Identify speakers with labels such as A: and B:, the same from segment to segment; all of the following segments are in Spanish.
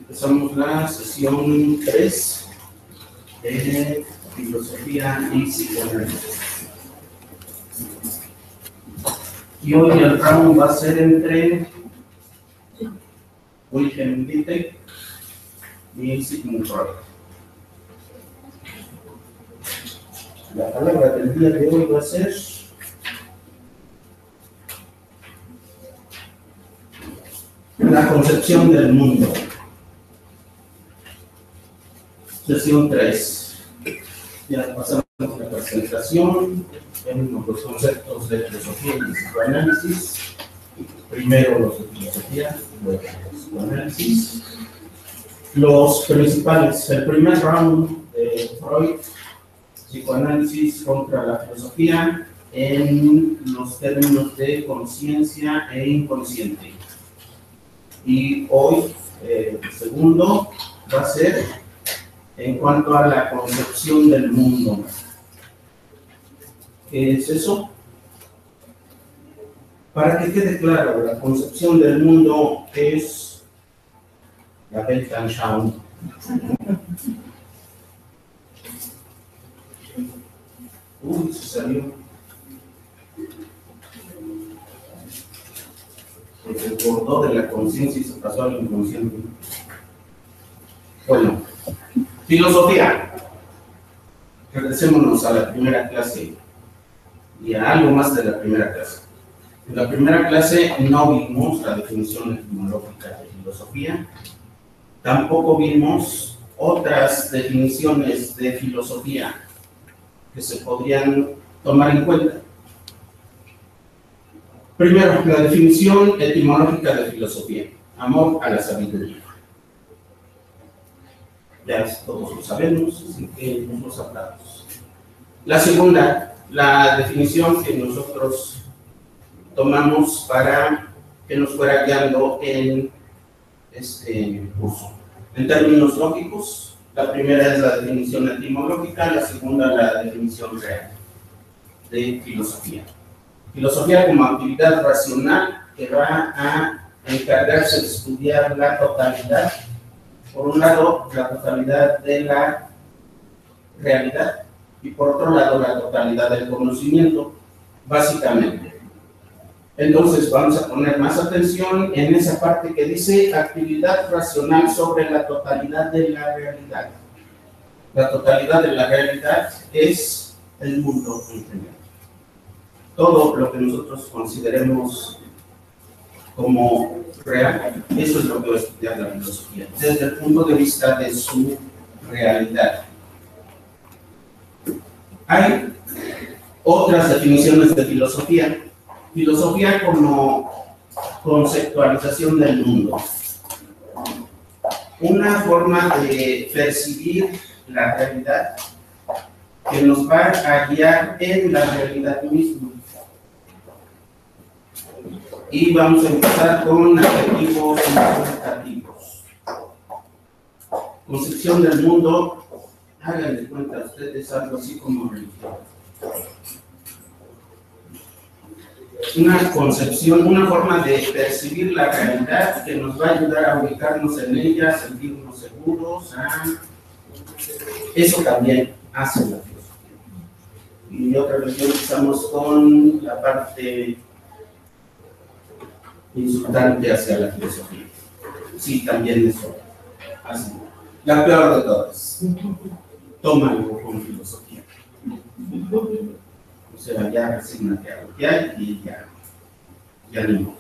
A: Empezamos la sesión 3 de filosofía y psicoanálisis. Y hoy el round va a ser entre Wilhelm Wittig y Sigmund Freud. La palabra del día de hoy va a ser la concepción del mundo. Sesión 3. Ya pasamos la presentación, tenemos los conceptos de filosofía y psicoanálisis. Primero los de filosofía, luego los psicoanálisis. Los principales, el primer round de Freud, psicoanálisis contra la filosofía en los términos de conciencia e inconsciente. Y hoy, el segundo va a ser en cuanto a la concepción del mundo. ¿Qué es eso? Para que quede claro, la concepción del mundo es la Weltanschauung. Uy, se salió. Se desbordó de la conciencia y se pasó al inconsciente. Bueno, filosofía. Regresémonos a la primera clase y a algo más de la primera clase. En la primera clase no vimos la definición etimológica de filosofía, tampoco vimos otras definiciones de filosofía que se podrían tomar en cuenta. Primero, la definición etimológica de filosofía: amor a la sabiduría. Ya todos lo sabemos, así que nos lo hablamos. La segunda, la definición que nosotros tomamos para que nos fuera guiando en este curso. En términos lógicos, la primera es la definición etimológica, la segunda la definición real de filosofía. Filosofía como actividad racional que va a encargarse de estudiar la totalidad. Por un lado, la totalidad de la realidad y por otro lado, la totalidad del conocimiento, básicamente. Entonces, vamos a poner más atención en esa parte que dice actividad racional sobre la totalidad de la realidad. La totalidad de la realidad es el mundo en general. Todo lo que nosotros consideremos como real, eso es lo que va a estudiar la filosofía, desde el punto de vista de su realidad. Hay otras definiciones de filosofía. Filosofía como conceptualización del mundo. Una forma de percibir la realidad que nos va a guiar en la realidad misma. Y vamos a empezar con adjetivos interpretativos. Concepción del mundo, háganle cuenta a ustedes algo así como religión. Una concepción, una forma de percibir la realidad que nos va a ayudar a ubicarnos en ella, a sentirnos seguros. Eso también hace la filosofía. Y otra vez empezamos con la parte insultante hacia la filosofía. Sí, también eso. Así. La peor de todas. Tómalo con filosofía. O sea, ya resígnate a lo que hay y ya ni modo.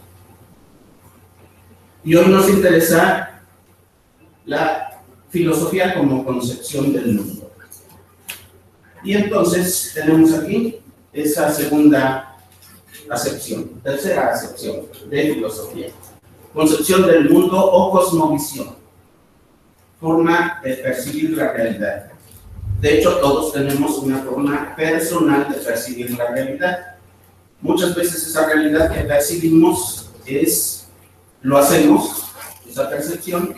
A: Y hoy nos interesa la filosofía como concepción del mundo. Y entonces tenemos aquí esa segunda acepción, tercera acepción de filosofía. Concepción del mundo o cosmovisión. Forma de percibir la realidad. De hecho, todos tenemos una forma personal de percibir la realidad. Muchas veces esa realidad que percibimos lo hacemos, esa percepción,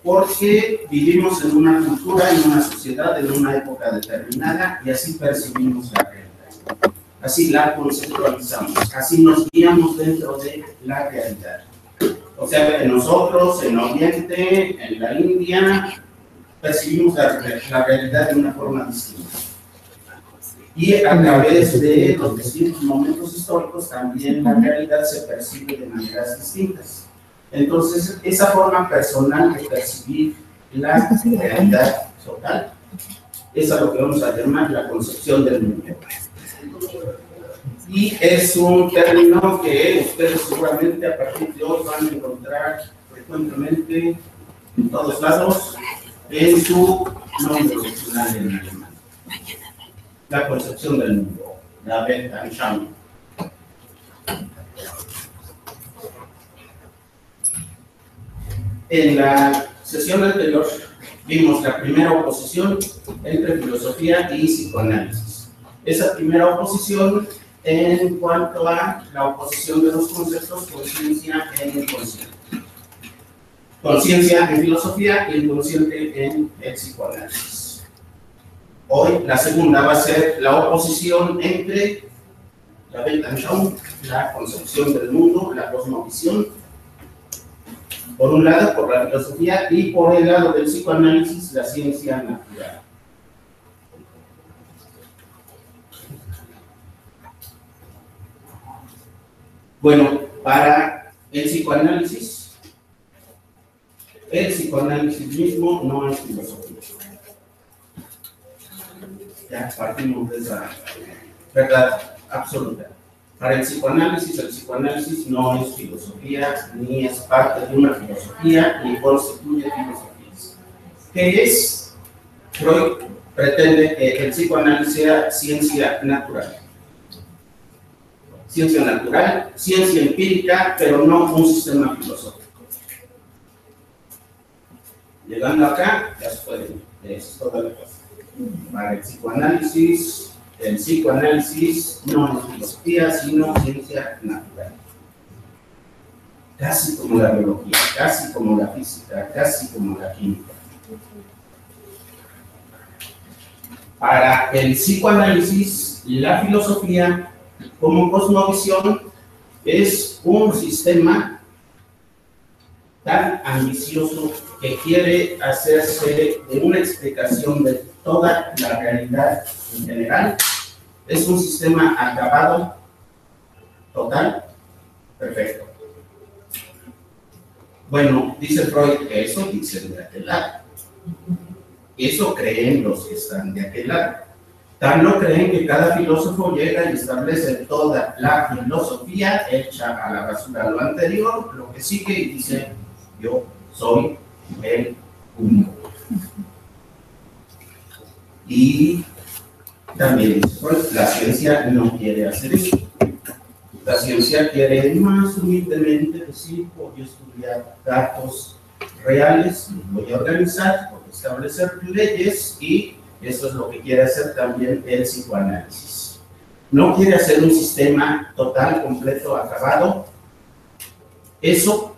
A: porque vivimos en una cultura, en una sociedad, en una época determinada, y así percibimos la realidad. Así la conceptualizamos, así nos guiamos dentro de la realidad. O sea que nosotros en Oriente, en la India, percibimos la realidad de una forma distinta. Y a través de los distintos momentos históricos también la realidad se percibe de maneras distintas. Entonces, esa forma personal de percibir la realidad total es a lo que vamos a llamar la concepción del mundo. Y es un término que ustedes seguramente a partir de hoy van a encontrar frecuentemente en todos lados en su nombre original en alemán. La concepción del mundo, la Weltanschauung. En la sesión anterior vimos la primera oposición entre filosofía y psicoanálisis. Esa primera oposición en cuanto a la oposición de los conceptos conciencia e inconsciente. Conciencia en filosofía y inconsciente en el psicoanálisis. Hoy la segunda va a ser la oposición entre la Weltanschauung, la concepción del mundo, la cosmovisión, por un lado por la filosofía y por el lado del psicoanálisis, la ciencia natural. Bueno, para el psicoanálisis mismo no es filosofía. Ya partimos de esa verdad absoluta. Para el psicoanálisis no es filosofía, ni es parte de una filosofía, ni constituye filosofías. ¿Qué es? Freud pretende que el psicoanálisis sea ciencia natural. Ciencia natural, ciencia empírica, pero no un sistema filosófico. Llegando acá, ya se puede, es toda la cosa. Para el psicoanálisis no es filosofía, sino ciencia natural. Casi como la biología, casi como la física, casi como la química. Para el psicoanálisis, la filosofía como cosmovisión es un sistema tan ambicioso que quiere hacerse de una explicación de toda la realidad en general. Es un sistema acabado, total, perfecto. Bueno, dice Freud que eso dicen de aquel lado. Eso creen los que están de aquel lado. Tan lo creen que cada filósofo llega y establece toda la filosofía, echa a la basura lo anterior, lo que sigue y dice, yo soy el único. Y también pues, la ciencia no quiere hacer eso. La ciencia quiere más humildemente decir, voy a estudiar datos reales, voy a organizar, voy a establecer leyes y eso es lo que quiere hacer también el psicoanálisis. No quiere hacer un sistema total, completo, acabado. Eso,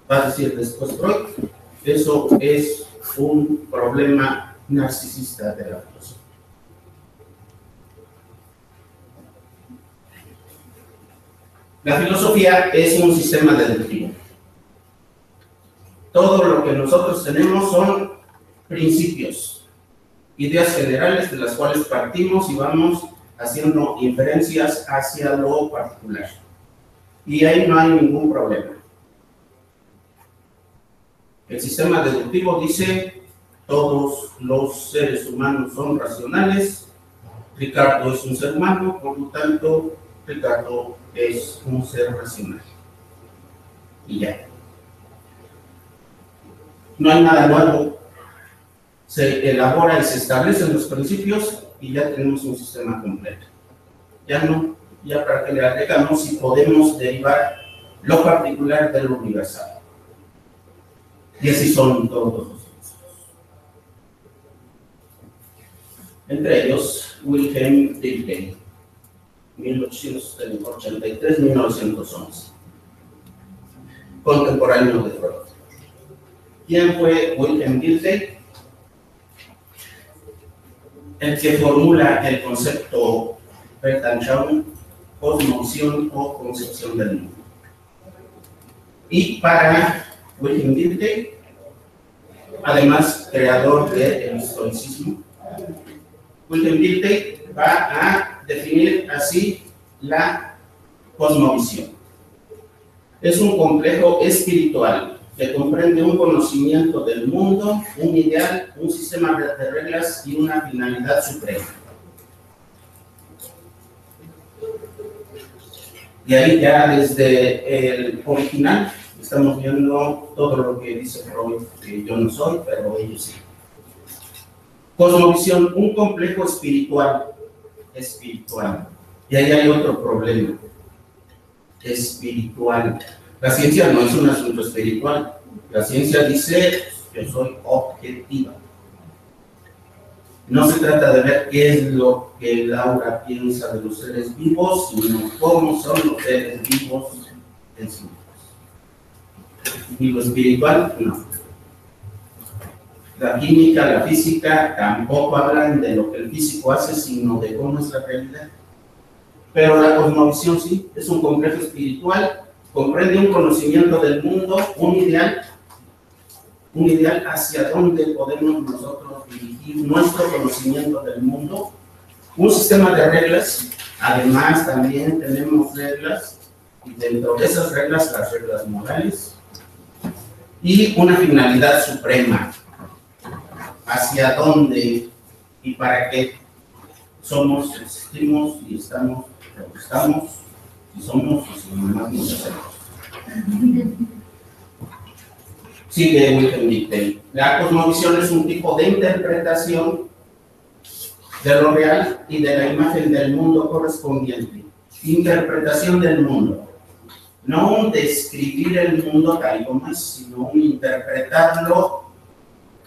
A: va a decir después Freud, eso es un problema narcisista de la filosofía. La filosofía es un sistema deductivo. Todo lo que nosotros tenemos son principios, ideas generales de las cuales partimos y vamos haciendo inferencias hacia lo particular. Y ahí no hay ningún problema. El sistema deductivo dice, todos los seres humanos son racionales, Ricardo es un ser humano, por lo tanto, Ricardo es un ser racional. Y ya. No hay nada nuevo. Se elabora y se establecen los principios y ya tenemos un sistema completo. Ya no, ya para que le agregamos si podemos derivar lo particular de lo universal. Y así son todos los filósofos. Entre ellos, Wilhelm Dilthey, 1883-1911, contemporáneo de Freud. ¿Quién fue Wilhelm Dilthey? El que formula el concepto Weltanschauung, cosmovisión o concepción del mundo. Y para Wilhelm Dilthey, además creador del estoicismo, Wilhelm Dilthey va a definir así la cosmovisión. Es un complejo espiritual que comprende un conocimiento del mundo, un ideal, un sistema de reglas y una finalidad suprema. Y ahí ya desde el original estamos viendo todo lo que dice Freud, que yo no soy, pero ellos sí. Cosmovisión, un complejo espiritual. Y ahí hay otro problema. Espiritual. La ciencia no es un asunto espiritual. La ciencia dice, yo soy objetiva. No se trata de ver qué es lo que Laura piensa de los seres vivos, sino cómo son los seres vivos en sí mismos. Y lo espiritual, no. La química, la física tampoco hablan de lo que el físico hace, sino de cómo es la realidad. Pero la cosmovisión sí, es un complejo espiritual, comprende un conocimiento del mundo, un ideal hacia dónde podemos nosotros dirigir nuestro conocimiento del mundo, un sistema de reglas, además también tenemos reglas, y dentro de esas reglas, las reglas morales, y una finalidad suprema, hacia dónde y para qué somos, existimos y estamos, y somos, y si nomás nos hacemos. Sigue Wilhelm Dilthey. La cosmovisión es un tipo de interpretación de lo real y de la imagen del mundo correspondiente. Interpretación del mundo. No un describir el mundo tal como es, sino un interpretarlo.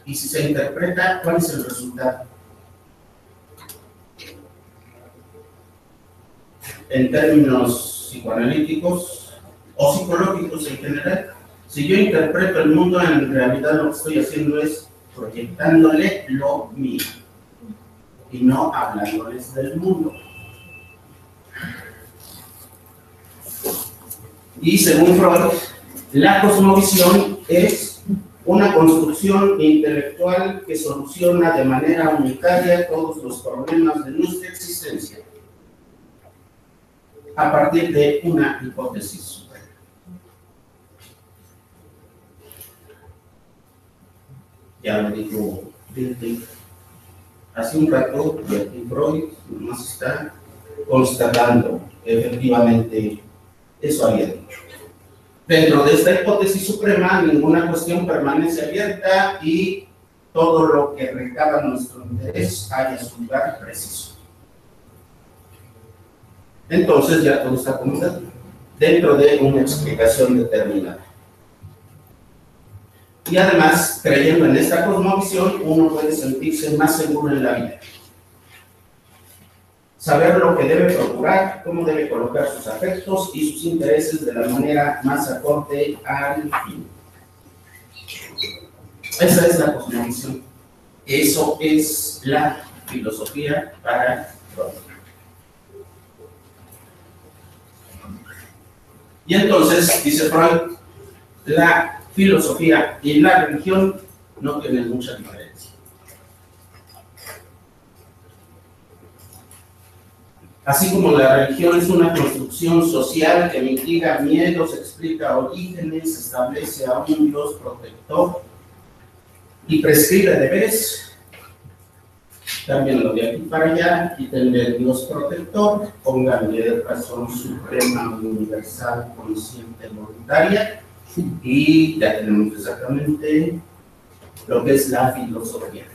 A: Y si se interpreta, ¿cuál es el resultado? En términos psicoanalíticos o psicológicos en general, si yo interpreto el mundo, en realidad lo que estoy haciendo es proyectándole lo mío y no hablándoles del mundo. Y según Freud, la cosmovisión es una construcción intelectual que soluciona de manera unitaria todos los problemas de nuestra existencia a partir de una hipótesis. Ya lo dijo Dilthey hace un rato, y aquí Freud nos está constatando efectivamente eso había dicho. Dentro de esta hipótesis suprema, ninguna cuestión permanece abierta y todo lo que recaba nuestro interés haya su lugar preciso. Entonces ya todo está acomodado dentro de una explicación determinada. Y además, creyendo en esta cosmovisión, uno puede sentirse más seguro en la vida. Saber lo que debe procurar, cómo debe colocar sus afectos y sus intereses de la manera más acorde al fin. Esa es la cosmovisión. Eso es la filosofía para Freud. Y entonces, dice Freud, la filosofía y la religión no tienen mucha diferencia. Así como la religión es una construcción social que mitiga miedos, explica orígenes, establece a un Dios protector y prescribe deberes, también lo de aquí para allá, quítenle el Dios protector, pónganle razón suprema, universal, consciente, voluntaria, y ya tenemos exactamente lo que es la filosofía.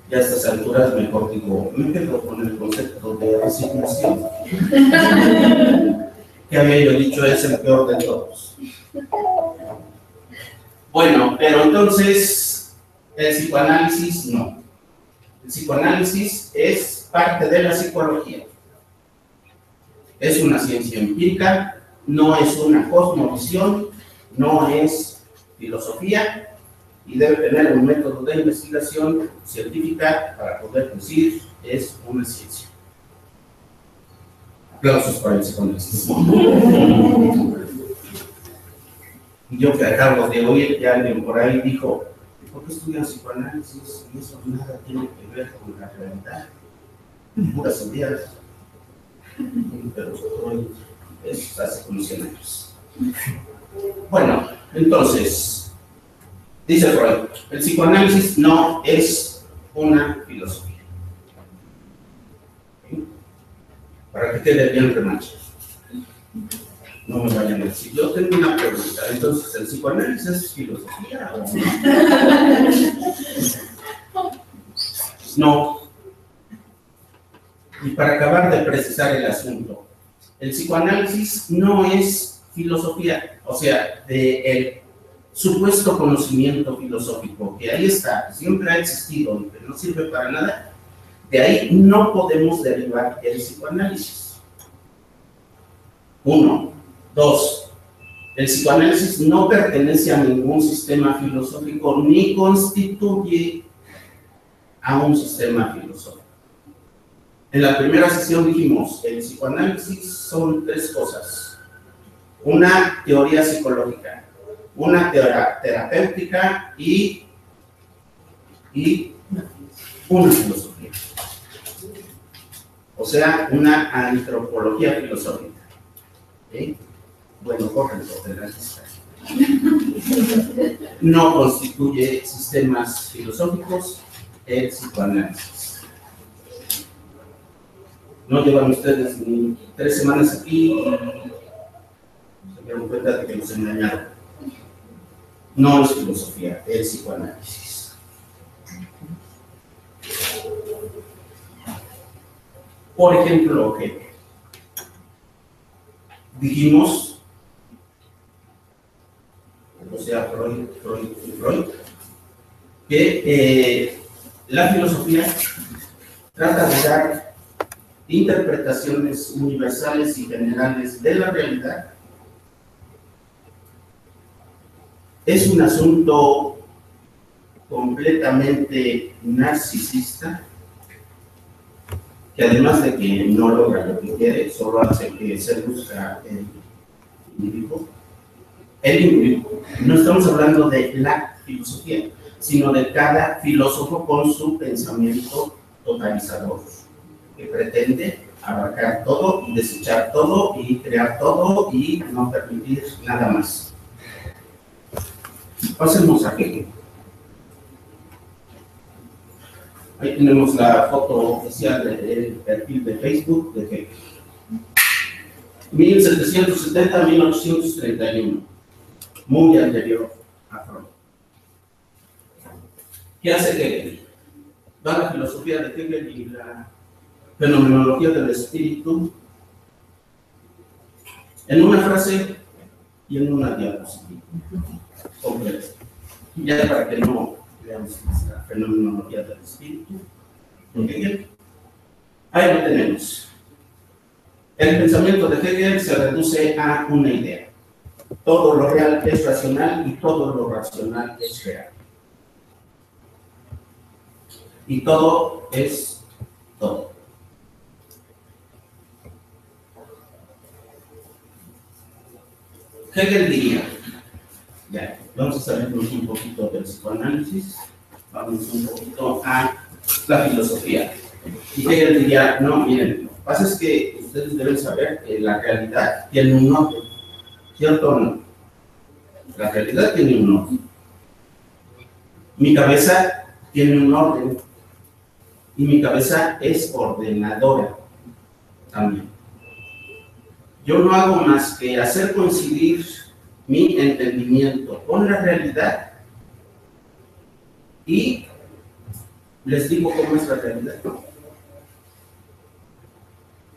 A: Y a estas alturas mejor digo, me quedo con el concepto de resignación. Que había yo dicho es el peor de todos. Bueno, pero entonces el psicoanálisis no. El psicoanálisis es parte de la psicología. Es una ciencia empírica, no es una cosmovisión, no es filosofía y debe tener un método de investigación científica para poder decir es una ciencia. Aplausos para el psicoanálisis. Yo que acabo de oír que alguien por ahí dijo, ¿por qué estudian psicoanálisis? Y eso nada tiene que ver con la realidad. Puras ideas. Pero Freud es hace como 100 años. Bueno, entonces, dice Freud, el psicoanálisis no es una filosofía. ¿Sí? Para que quede bien remache. No me vayan a decir, yo tengo una pregunta, entonces, ¿el psicoanálisis es filosofía o no? No. Y para acabar de precisar el asunto, el psicoanálisis no es filosofía, o sea, del supuesto conocimiento filosófico, que ahí está, siempre ha existido y que no sirve para nada, de ahí no podemos derivar el psicoanálisis. 1. 2. El psicoanálisis no pertenece a ningún sistema filosófico ni constituye a un sistema filosófico. En la primera sesión dijimos, el psicoanálisis son 3 cosas. Una teoría psicológica, una terapéutica y una filosofía. O sea, una antropología filosófica. ¿Sí? Bueno, córrenlo de la lista. No constituye sistemas filosóficos el psicoanálisis. No llevan ustedes ni 3 semanas aquí y se dieron cuenta de que nos engañaron. No es filosofía, es psicoanálisis. Por ejemplo, que dijimos, o sea, Freud, que la filosofía trata de dar interpretaciones universales y generales de la realidad. Es un asunto completamente narcisista, que además de que no logra lo que quiere, solo hace que se busca el individuo. No estamos hablando de la filosofía, sino de cada filósofo con su pensamiento totalizador, que pretende abarcar todo y desechar todo y crear todo y no permitir nada más. Pasemos a Hegel. Ahí tenemos la foto oficial del perfil de Facebook de Hegel. 1770-1831. Muy anterior a Freud. ¿Qué hace Hegel? Da la filosofía de Hegel y la fenomenología del espíritu en una frase y en una diapositiva completa. Ya para que no veamos la fenomenología del espíritu en Hegel, ahí lo tenemos. El pensamiento de Hegel se reduce a una idea. Todo lo real es racional y todo lo racional es real. Y todo es todo. Hegel diría, ya, vamos a salirnos un poquito del psicoanálisis, vamos un poquito a la filosofía. Y Hegel diría, no, miren, lo que pasa es que ustedes deben saber que la realidad tiene un orden, ¿cierto o no? La realidad tiene un orden. Mi cabeza tiene un orden y mi cabeza es ordenadora también. Yo no hago más que hacer coincidir mi entendimiento con la realidad y les digo cómo es la realidad.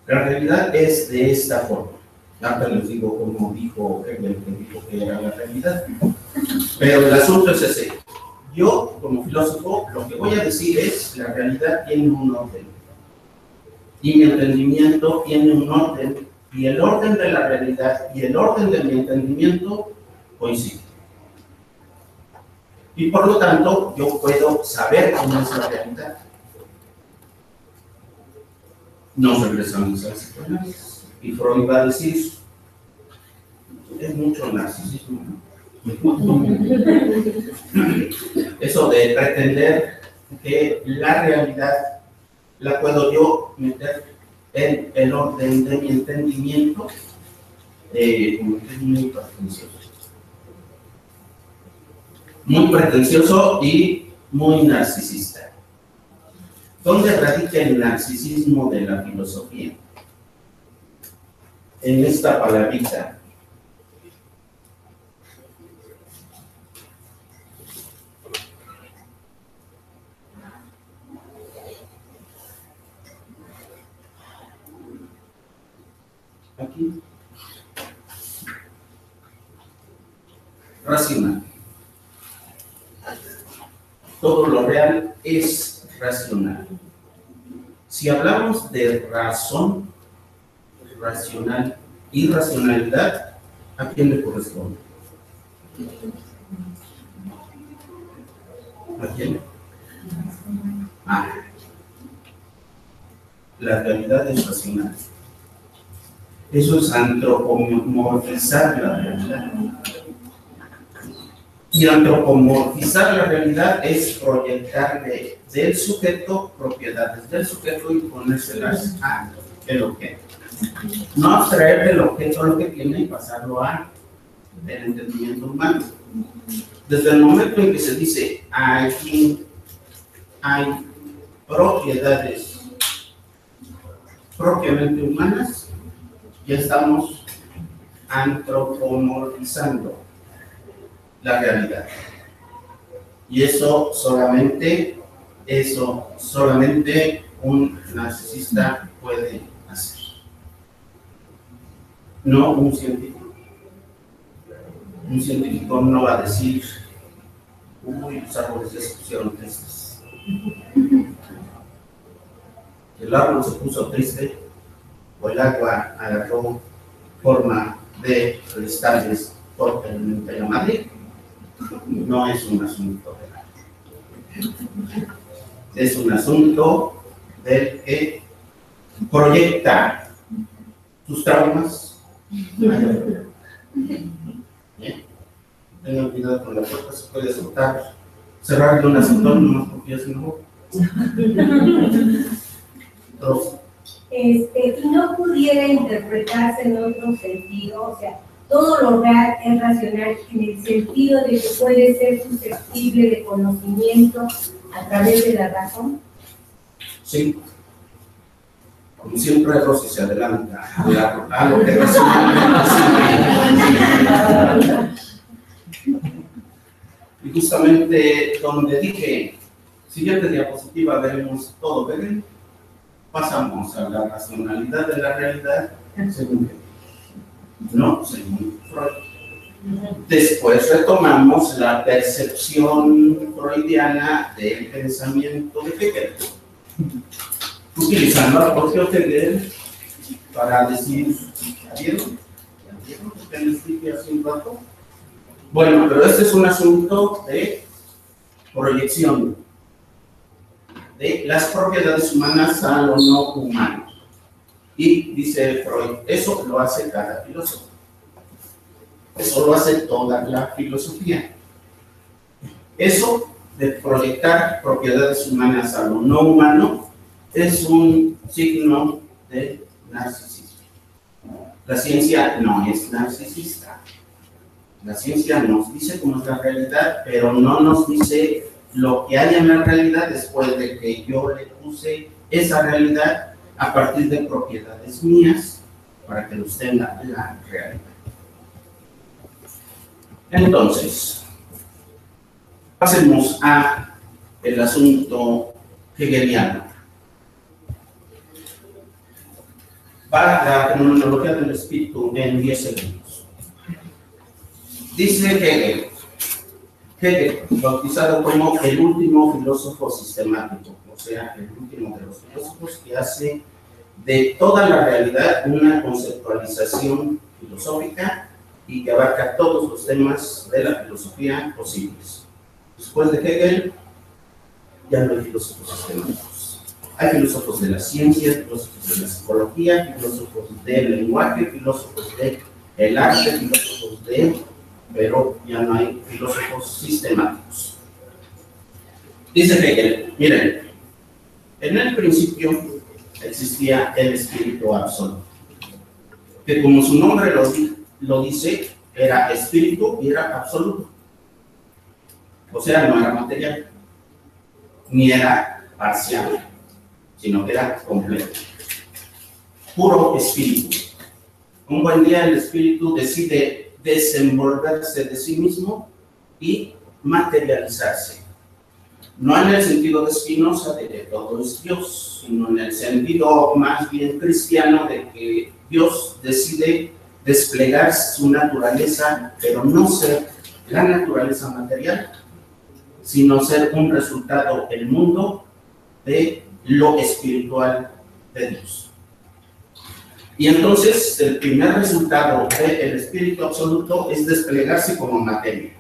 A: La realidad es de esta forma. Ahora les digo cómo dijo Hegel, que dijo que era la realidad. Pero el asunto es ese. Yo, como filósofo, lo que voy a decir es la realidad tiene un orden. Y mi entendimiento tiene un orden. Y el orden de la realidad y el orden de mi entendimiento coinciden. Y por lo tanto, yo puedo saber cómo es la realidad. Nos regresamos al psicoanálisis. Y Freud va a decir, es mucho narcisismo, ¿no? Eso de pretender que la realidad la puedo yo meter en el orden de mi entendimiento, es muy pretencioso. Muy pretencioso y muy narcisista. ¿Dónde radica el narcisismo de la filosofía? En esta palabrita. Aquí. Racional. Todo lo real es racional. Si hablamos de razón, racional y racionalidad, ¿a quién le corresponde? ¿A quién? La realidad es racional. Eso es antropomorfizar la realidad. Y antropomorfizar la realidad es proyectarle del sujeto propiedades del sujeto y ponérselas al objeto. No abstraer del objeto lo que tiene y pasarlo a el entendimiento humano. Desde el momento en que se dice aquí hay propiedades propiamente humanas, ya estamos antropomorfizando la realidad. Y eso solamente un narcisista puede hacer. No un científico. Un científico no va a decir, uy, los árboles ya se pusieron tristes. El árbol se puso triste o el agua agarró forma de cristales por el Imperio Madrid. No es un asunto real. Es un asunto del que proyecta sus traumas. Bien. Tengan cuidado con la puerta, se puede soltar, cerrarle un acetón nomás porque ya se enojó.
B: Y no pudiera interpretarse en otro sentido, o sea, todo lo real es racional en el sentido de que puede ser susceptible de conocimiento a través de la razón.
A: Sí. Como siempre, Rosy se adelanta a lo que racionalmente. Y justamente donde dije, siguiente diapositiva, veremos todo, ¿ven? Pasamos a la racionalidad de la realidad, según Freud. Después retomamos la percepción freudiana del pensamiento de Hegel, utilizando al propio Hegel para decir, ¿ya vieron? ¿Qué les dije hace un rato? Bueno, pero este es un asunto de proyección de las propiedades humanas a lo no humano. Y dice Freud, eso lo hace cada filósofo. Eso lo hace toda la filosofía. Eso de proyectar propiedades humanas a lo no humano es un signo de narcisismo. La ciencia no es narcisista. La ciencia nos dice cómo es la realidad, pero no nos dice lo que hay en la realidad después de que yo le puse esa realidad a partir de propiedades mías para que nos tenga la realidad. Entonces, pasemos a el asunto hegeliano. Para la fenomenología del espíritu en 10 segundos. Dice Hegel, bautizado como el último filósofo sistemático, o sea, el último de los filósofos que hace de toda la realidad una conceptualización filosófica y que abarca todos los temas de la filosofía posibles. Después de Hegel, ya no hay filósofos sistemáticos. Hay filósofos de la ciencia, filósofos de la psicología, filósofos del lenguaje, filósofos del arte, filósofos pero ya no hay filósofos sistemáticos. Dice Hegel, miren, en el principio existía el espíritu absoluto, que como su nombre lo dice, era espíritu y era absoluto. O sea, no era material, ni era parcial, sino que era completo. Puro espíritu. Un buen día el espíritu decide desenvolverse de sí mismo y materializarse. No en el sentido de Spinoza de que todo es Dios, sino en el sentido más bien cristiano de que Dios decide desplegar su naturaleza, pero no ser la naturaleza material, sino ser un resultado del mundo de lo espiritual de Dios. Y entonces el primer resultado del espíritu absoluto es desplegarse como materia.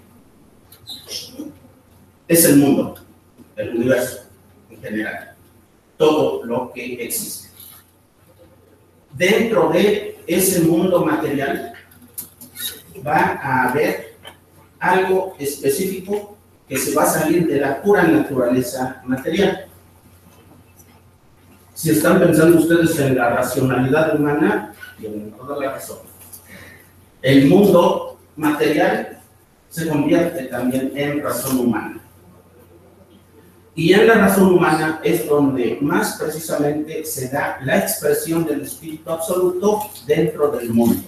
A: Es el mundo, el universo en general, todo lo que existe. Dentro de ese mundo material va a haber algo específico que se va a salir de la pura naturaleza material. Si están pensando ustedes en la racionalidad humana, tienen toda la razón. El mundo material se convierte también en razón humana. Y en la razón humana es donde más precisamente se da la expresión del espíritu absoluto dentro del mundo.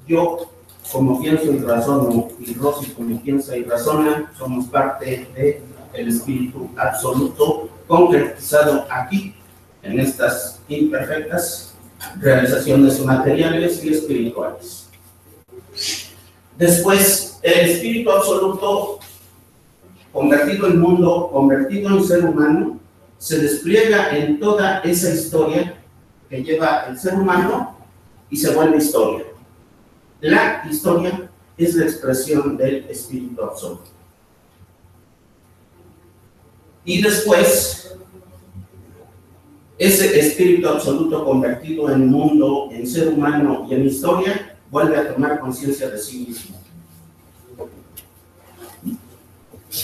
A: Yo, como pienso y razono, y Rosy, como piensa y razona, somos parte del espíritu absoluto concretizado aquí, en estas imperfectas realizaciones materiales y espirituales. Después, el espíritu absoluto, convertido en mundo, convertido en ser humano, se despliega en toda esa historia que lleva el ser humano y se vuelve historia. La historia es la expresión del espíritu absoluto. Y después, ese espíritu absoluto convertido en mundo, en ser humano y en historia, vuelve a tomar conciencia de sí mismo.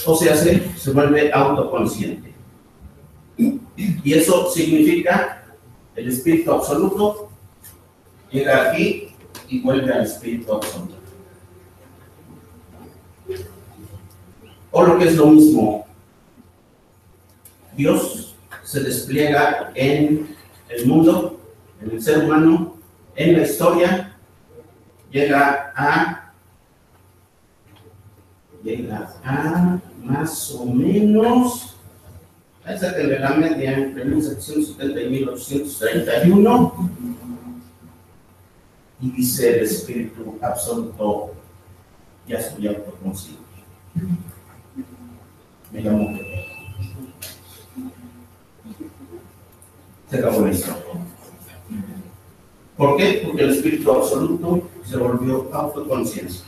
A: O sea, se vuelve autoconsciente. Y eso significa el espíritu absoluto llega aquí y vuelve al espíritu absoluto. O lo que es lo mismo, Dios se despliega en el mundo, en el ser humano, en la historia, llega a más o menos a esa que le la media entre 1770 y 1831, y dice el espíritu absoluto ya estoy autoconsciente. Me llamo Pepe. Se acabó la historia. ¿Por qué? Porque el espíritu absoluto se volvió autoconciencia.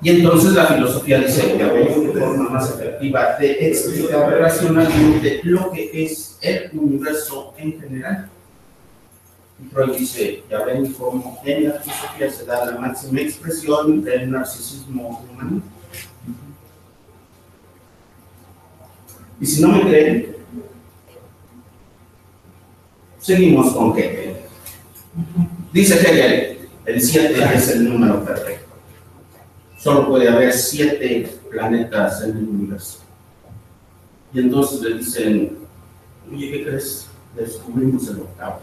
A: Y entonces la filosofía dice que hay una forma más efectiva de explicar racionalmente lo que es el universo en general. Y Freud dice, ya ven cómo en la filosofía se da la máxima expresión del narcisismo humano. Y si no me creen, seguimos con Hegel. Dice Hegel, el 7 es el número perfecto. Solo puede haber 7 planetas en el universo. Y entonces le dicen, oye, ¿qué crees? Descubrimos el octavo.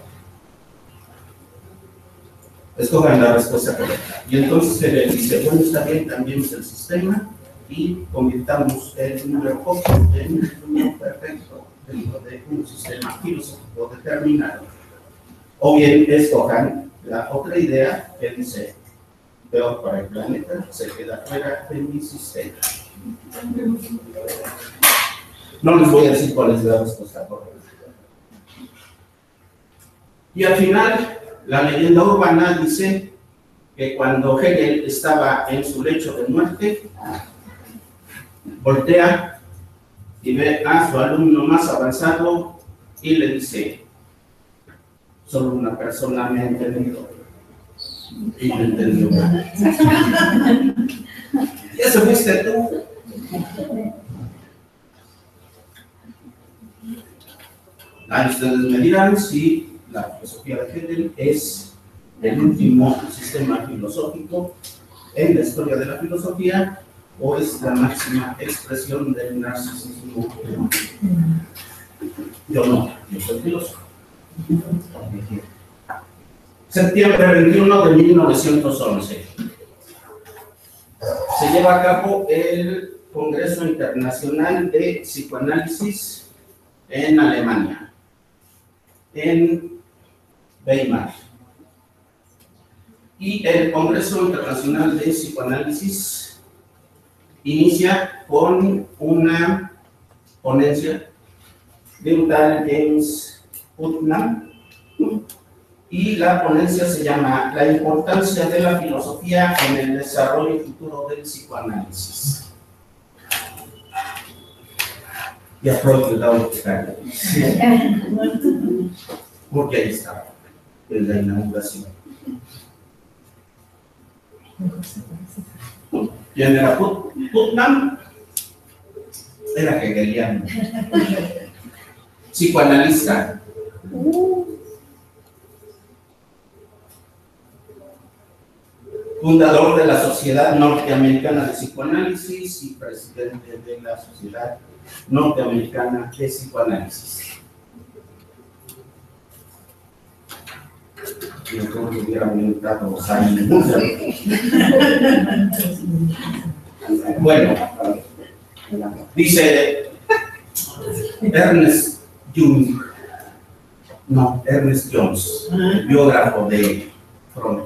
A: Escojan la respuesta correcta. Y entonces Hegel dice, bueno, está bien, cambiemos el sistema y convirtamos el número ocho en un número perfecto dentro de un sistema filosófico determinado. O bien escojan la otra idea que dice, peor para el planeta, se queda fuera de mi sistema. No les voy a decir cuál es la respuesta correcta. Y al final, la leyenda urbana dice que cuando Hegel estaba en su lecho de muerte, voltea y ve a su alumno más avanzado y le dice: solo una persona me ha entendido. Y me entendió. ¿Eso fuiste tú? Ahí ustedes me dirán si la filosofía de Hegel es el último sistema filosófico en la historia de la filosofía o es la máxima expresión del narcisismo. Yo no, yo soy filósofo. Septiembre 21 de 1911. Se lleva a cabo el Congreso Internacional de Psicoanálisis en Alemania, en Weimar. Y el Congreso Internacional de Psicoanálisis inicia con una ponencia de un tal James Putnam, y la ponencia se llama La importancia de la filosofía en el desarrollo futuro del psicoanálisis. Y a Freud le da un pequeño, porque ahí estaba, en la inauguración. ¿Quién era Putnam? Era hegeliano, psicoanalista. Fundador de la Sociedad Norteamericana de Psicoanálisis y presidente de la Sociedad Norteamericana de Psicoanálisis. Yo creo que hubiera aumentado los años. Bueno, dice Ernest Jones, biógrafo de Freud.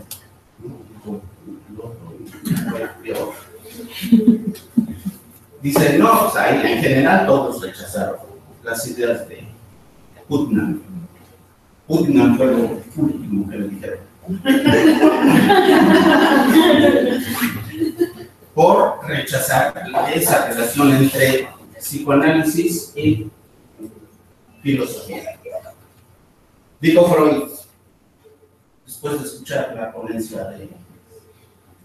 A: Dice, no, o sea, en general todos rechazaron las ideas de Putnam. Putnam fue lo último que le dijeron. Por rechazar esa relación entre psicoanálisis y filosofía. Dijo Freud, después de escuchar la ponencia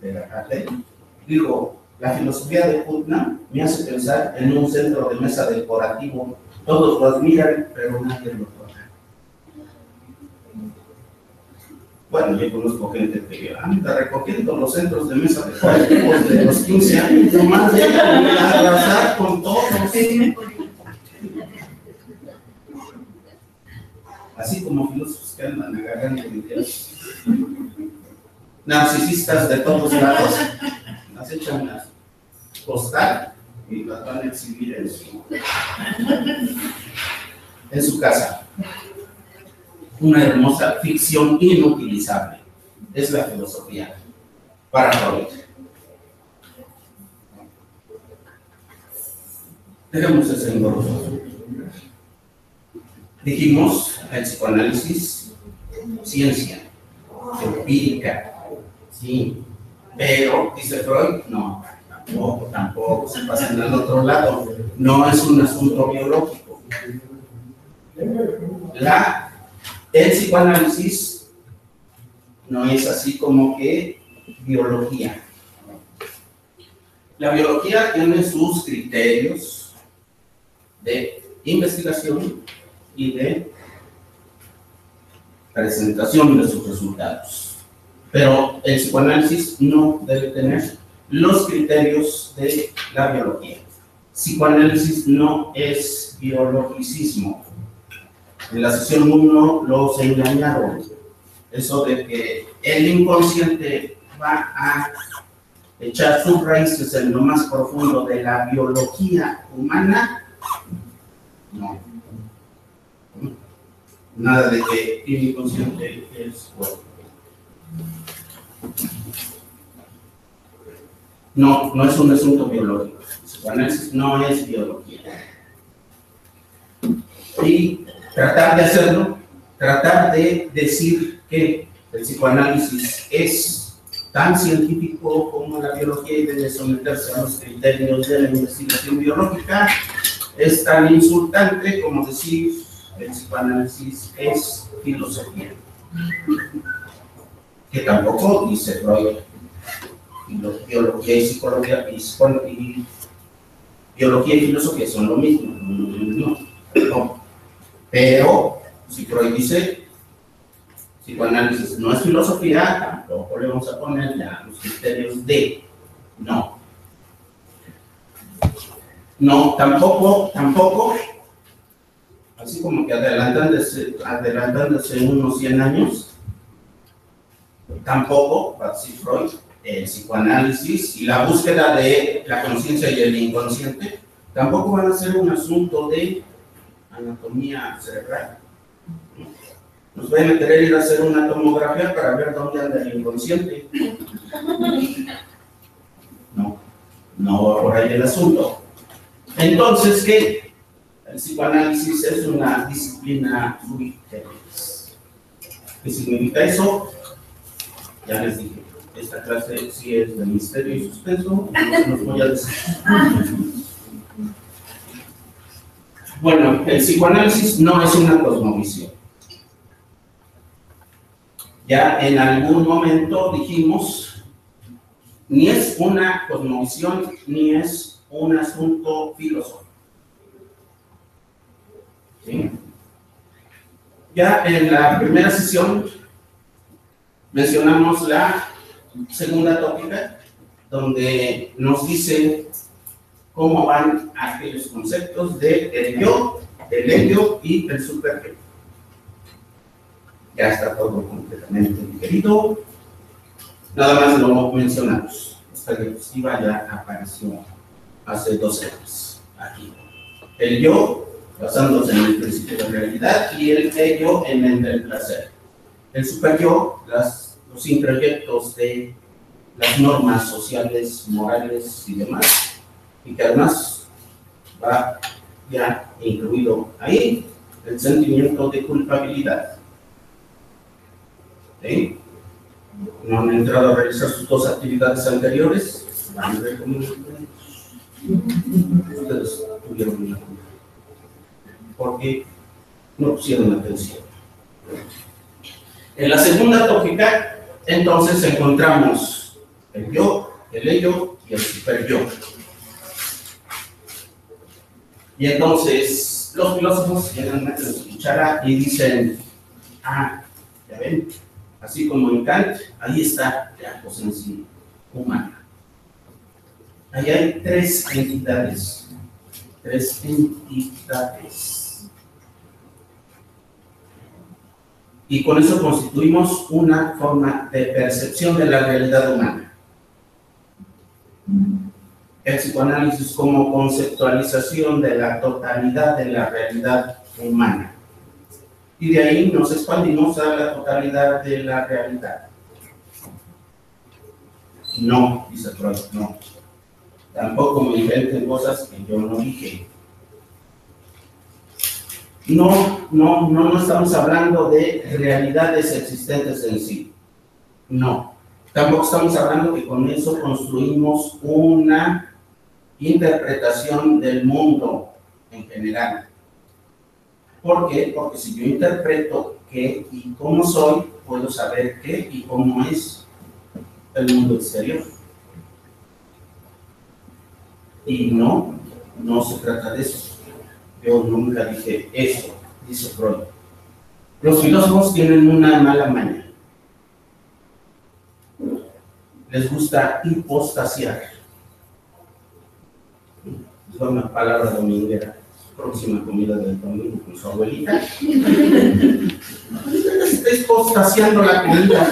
A: de la cátedra, dijo: la filosofía de Putnam me hace pensar en un centro de mesa decorativo. Todos lo admiran, pero nadie lo toca. Bueno, yo conozco gente que anda recogiendo los centros de mesa decorativos de los 15 años, nomás llegan a arrasar con todos. Así como filósofos que andan agarrando ideas. Narcisistas de todos lados, las echan a postar y las van a exhibir en su casa. Una hermosa ficción inutilizable es la filosofía para Freud. Dejemos ese engorroso. Dijimos el psicoanálisis, ciencia empírica. Sí, pero, dice Freud, no, tampoco, se pasan al otro lado, no es un asunto biológico. El psicoanálisis no es así como que biología. La biología tiene sus criterios de investigación y de presentación de sus resultados. Pero el psicoanálisis no debe tener los criterios de la biología. Psicoanálisis no es biologicismo. En la sesión 1 los engañaron. Eso de que el inconsciente va a echar sus raíces en lo más profundo de la biología humana. No. Nada de que el inconsciente es bueno. No es un asunto biológico. El psicoanálisis no es biología. Y tratar de hacerlo, tratar de decir que el psicoanálisis es tan científico como la biología y debe someterse a los criterios de la investigación biológica, es tan insultante como decir el psicoanálisis es filosofía. Que tampoco dice Freud. Biología y psicología y biología y filosofía son lo mismo. No. Pero si Freud dice psicoanálisis no es filosofía, tampoco le vamos a poner ya los criterios de no. No, tampoco, así como que adelantándose unos 100 años, tampoco, va a decir Freud, el psicoanálisis y la búsqueda de la conciencia y el inconsciente, tampoco van a ser un asunto de anatomía cerebral. Nos van a querer ir a hacer una tomografía para ver dónde anda el inconsciente. No va por ahí el asunto. Entonces, ¿qué? El psicoanálisis es una disciplina sui generis. ¿Qué significa eso? Ya les dije, esta clase sí es de misterio y suspenso, no los voy a decir. Bueno, el psicoanálisis no es una cosmovisión. Ya en algún momento dijimos, ni es una cosmovisión, ni es un asunto filosófico. ¿Sí? Ya en la primera sesión mencionamos la segunda tópica, donde nos dice cómo van aquellos conceptos de el yo, el ello y el superyo. Ya está todo completamente digerido. Nada más lo mencionamos. Esta diapositiva ya apareció hace 2 años aquí. El yo, basándose en el principio de realidad, y el ello en el del placer. El superyo, los introyectos de las normas sociales, morales y demás, y que además va ya incluido ahí el sentimiento de culpabilidad. ¿Sí? No han entrado a realizar sus 2 actividades anteriores, van a ver cómo ustedes tuvieron una culpa, porque no pusieron atención. En la segunda tópica, entonces encontramos el yo, el ello y el superyo. Y entonces los filósofos llegan a su cuchara y dicen, ya ven, así como en Kant, ahí está la cosa en sí humana. Ahí hay 3 entidades. 3 entidades. Y con eso constituimos una forma de percepción de la realidad humana. El psicoanálisis como conceptualización de la totalidad de la realidad humana. Y de ahí nos expandimos a la totalidad de la realidad. No, dice Freud, no. Tampoco me inventen cosas que yo no dije. No estamos hablando de realidades existentes en sí. No. Tampoco estamos hablando que con eso construimos una interpretación del mundo en general. ¿Por qué? Porque si yo interpreto qué y cómo soy, puedo saber qué y cómo es el mundo exterior. Y no se trata de eso. Yo nunca dije eso, dice Freud. Los filósofos tienen una mala maña. Les gusta hipostasiar. Es una palabra dominguera. Próxima comida del domingo con su abuelita. Está hipostasiando la comida.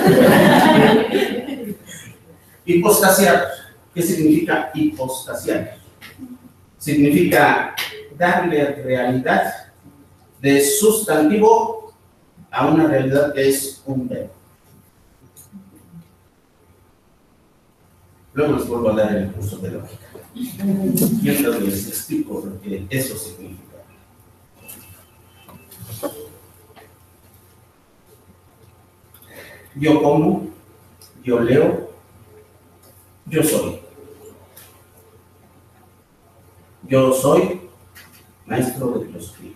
A: Hipostasiar. ¿Qué significa hipostasiar? Significa darle realidad de sustantivo a una realidad que es un verbo. Luego les vuelvo a dar el curso de lógica. Mientras les explico lo que eso significa. Yo como, yo leo, yo soy. Yo soy, maestro de filosofía.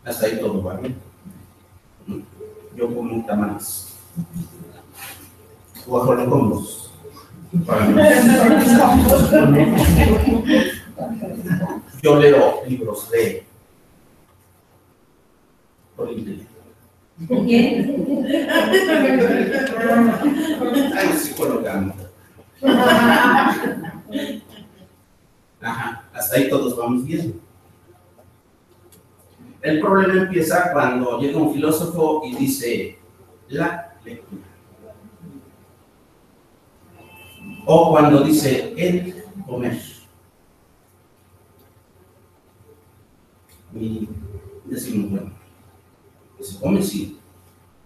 A: Hasta ahí todo va bien. Yo como tamales. Guajolocombos. Yo leo libros de Olimpia. Ay, psicóloga. Ajá, hasta ahí todos vamos bien. El problema empieza cuando llega un filósofo y dice la lectura. O cuando dice el comer. Y decimos, bueno, se come sí,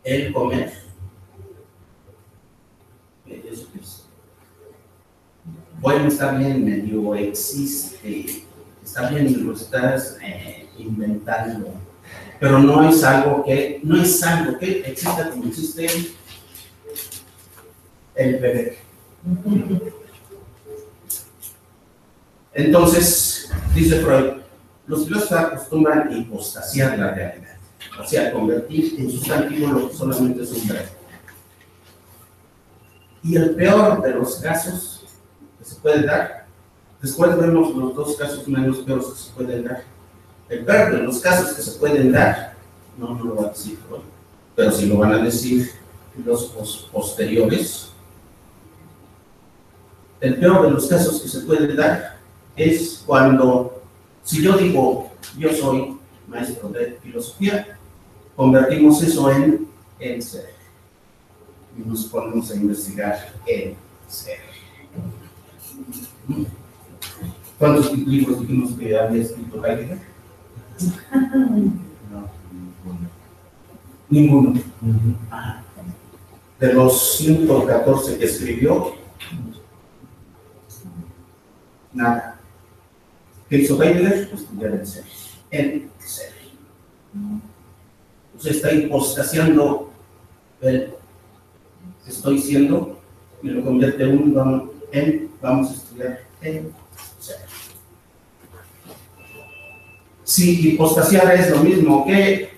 A: el comer. Eso es. Bueno, está bien, medio existe, está bien, lo estás inventando, pero no es algo que exista como existe el bebé. Entonces, dice Freud, los filósofos acostumbran a hipostasiar la realidad, o sea, convertir en sustantivo lo que solamente es un verbo. Y el peor de los casos que se puede dar, después vemos los dos casos menos peores que se pueden dar. El peor de los casos que se pueden dar, no lo va a decir Freud, pero sí lo van a decir los posteriores. El peor de los casos que se pueden dar es cuando, si yo digo, yo soy maestro de filosofía, convertimos eso en el ser. Y nos ponemos a investigar el ser. ¿Cuántos libros dijimos que había escrito Heidegger? No, ninguno. De los 114 que escribió, nada. ¿Qué hizo Heidegger? Pues estudiar el ser. El ser. Entonces está hipostasiando el estoy siendo y lo convierte en vamos a estudiar el ser. Si hipostasiar es lo mismo que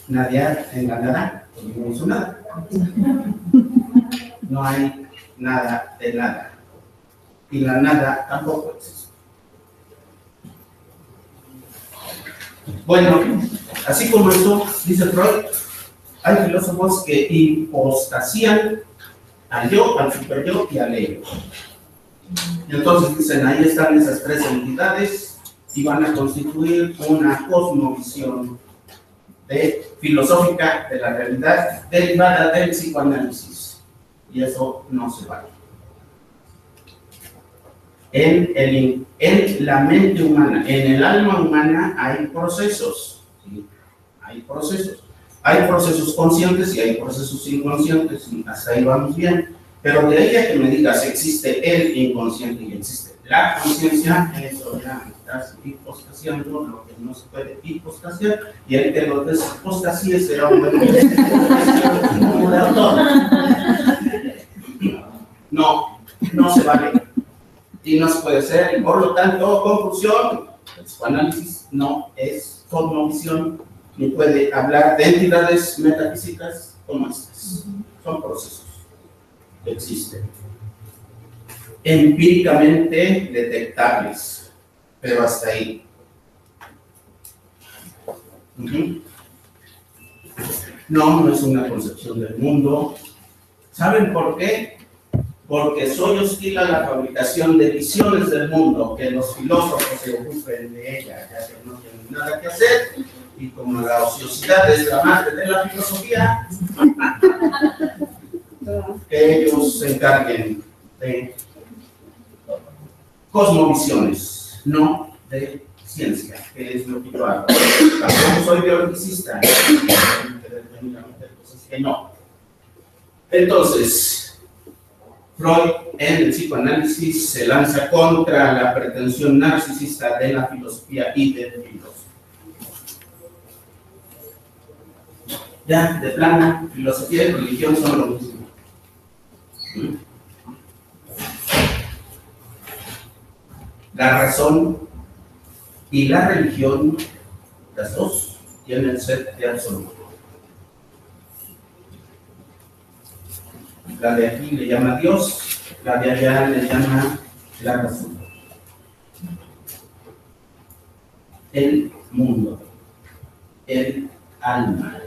A: nadear en la nada, pues no hizo nada. No hay nada de nada. Y la nada tampoco existe. Bueno, así como eso, dice Freud, hay filósofos que hipostasían al yo, al superyo y al ego. Y entonces dicen, ahí están esas tres entidades y van a constituir una cosmovisión filosófica de la realidad derivada del psicoanálisis. Y eso no se vale. En la mente humana, en el alma humana hay procesos. ¿Sí? Hay procesos. Hay procesos conscientes y hay procesos inconscientes, y hasta ahí vamos bien. Pero de ahí a que me digas existe el inconsciente y existe la conciencia, eso ya estás hipostasiando lo que no se puede hipostasiar, y el que lo deshipostasíe será un buen autor. No se vale. Y no se puede ser, y por lo tanto, conclusión, el psicoanálisis no es cosmovisión, ni puede hablar de entidades metafísicas como estas. Son procesos que existen, empíricamente detectables, pero hasta ahí. No es una concepción del mundo. ¿Saben por qué? Porque soy hostil a la fabricación de visiones del mundo, que los filósofos se ocupen de ella, ya que no tienen nada que hacer, y como la ociosidad es la madre de la filosofía, que ellos se encarguen de cosmovisiones, no de ciencia, que es lo que yo hago. Tampoco soy biologicista, que no. Entonces, Freud en el psicoanálisis se lanza contra la pretensión narcisista de la filosofía y del filósofo. Ya, de plano, filosofía y religión son lo mismo. La razón y la religión, las dos, tienen sed de absoluto. La de aquí le llama Dios, la de allá le llama la razón. El mundo, el alma.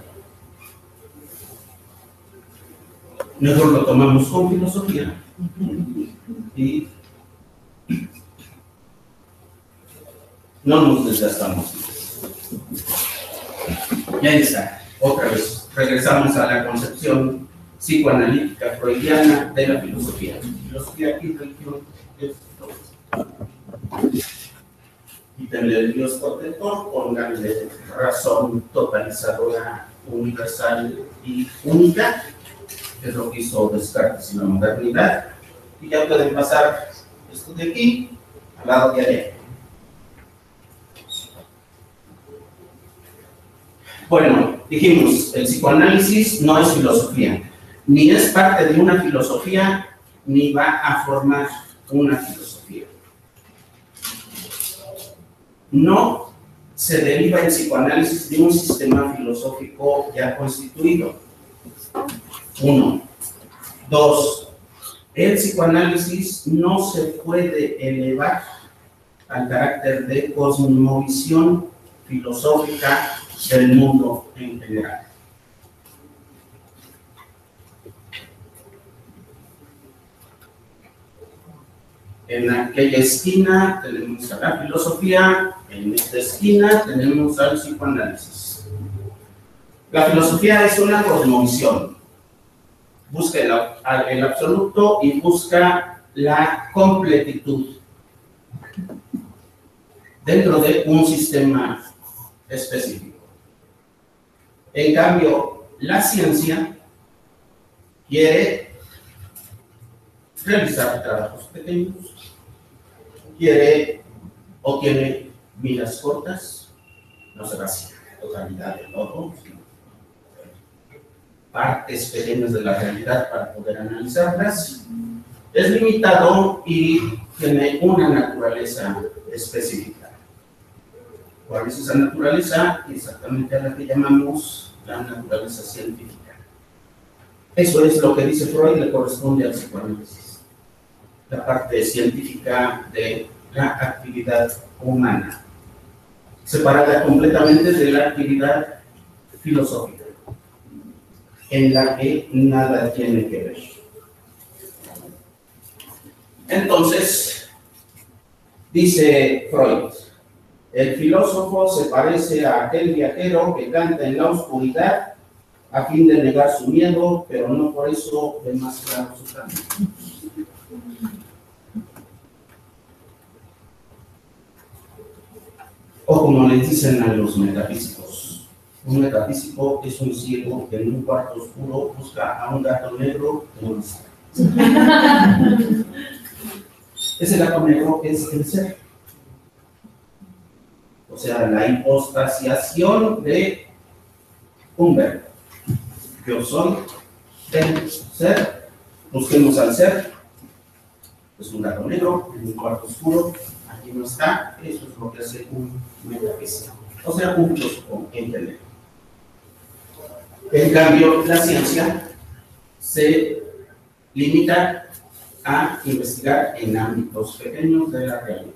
A: Mejor lo tomamos con filosofía y no nos desgastamos. Y ahí está, otra vez, regresamos a la concepción psicoanalítica freudiana de la filosofía. Filosofía y religión es todo. Quítenle el Dios protector, pónganle razón totalizadora, universal y única, que es lo que hizo Descartes y la modernidad, y ya pueden pasar esto de aquí al lado de allá. Bueno, dijimos, el psicoanálisis no es filosofía, ni es parte de una filosofía, ni va a formar una filosofía. No se deriva el psicoanálisis de un sistema filosófico ya constituido. 1. 2. El psicoanálisis no se puede elevar al carácter de cosmovisión filosófica del mundo en general. En aquella esquina tenemos a la filosofía, en esta esquina tenemos al psicoanálisis. La filosofía es una cosmovisión. Busca el absoluto y busca la completitud dentro de un sistema específico. En cambio, la ciencia quiere realizar trabajos pequeños, quiere o tiene miras cortas, no se basa en la totalidad de todo, sino partes pequeñas de la realidad para poder analizarlas. Es limitado y tiene una naturaleza específica. ¿Cuál es esa naturaleza? Exactamente a la que llamamos la naturaleza científica. Eso es lo que dice Freud, le corresponde al psicoanálisis. La parte científica de la actividad humana, separada completamente de la actividad filosófica, en la que nada tiene que ver. Entonces, dice Freud, el filósofo se parece a aquel viajero que canta en la oscuridad a fin de negar su miedo, pero no por eso ve más claro su camino. O como les dicen a los metafísicos, un metafísico es un ciego que en un cuarto oscuro busca a un gato negro que no está. Ese gato negro es el ser. O sea, la hipostasiación de un verbo. Yo soy el ser, busquemos al ser, es un gato negro en un cuarto oscuro, aquí no está, eso es lo que hace un metafísico, o sea, un filósofo en general. En cambio, la ciencia se limita a investigar en ámbitos pequeños de la realidad.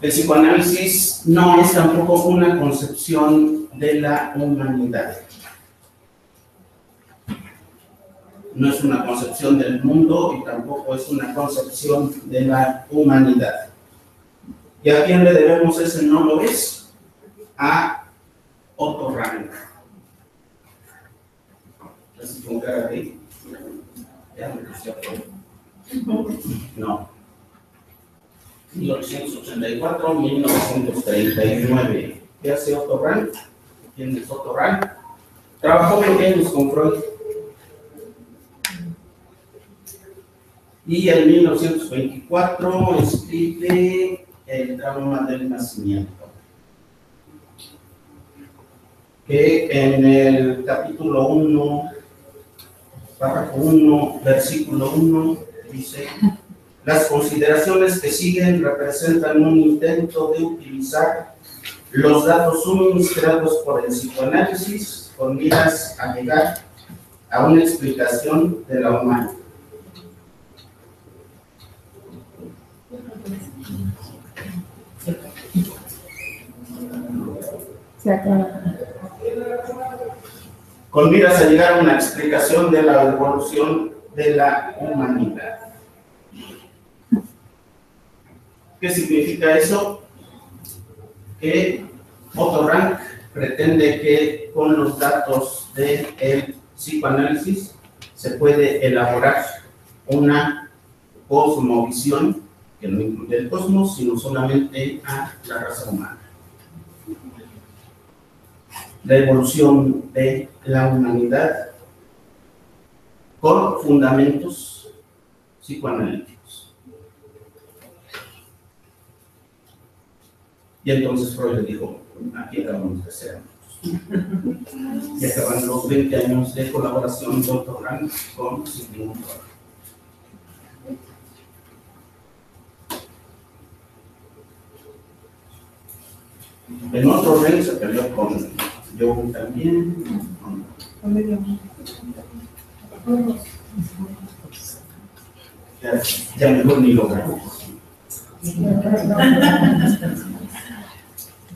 A: El psicoanálisis no es tampoco una concepción de la humanidad. No es una concepción del mundo y tampoco es una concepción de la humanidad. ¿Y a quién le debemos ese no lo es? A Otto Rank. Así con cara de... Ya me puse a poner. No. 1884-1939. ¿Qué hace Otto Rank? ¿Quién es Otto Rank? Trabajó 20 años con Freud. Y en 1924 escribe El drama del nacimiento, que en el capítulo 1, párrafo 1, versículo 1, dice: Las consideraciones que siguen representan un intento de utilizar los datos suministrados por el psicoanálisis con miras a llegar a una explicación de la humanidad. Con miras a llegar a una explicación de la evolución de la humanidad. ¿Qué significa eso? Que Otto Rank pretende que con los datos del psicoanálisis se puede elaborar una cosmovisión que no incluye el cosmos, sino solamente a la raza humana. La evolución de la humanidad con fundamentos psicoanalíticos. Y entonces Freud le dijo, aquí acabamos de ser. Y acaban los 20 años de colaboración de Otto Rank con Sigmund Freud. En otro rey se peleó con Jung también. Ya mejor ni lo grabo.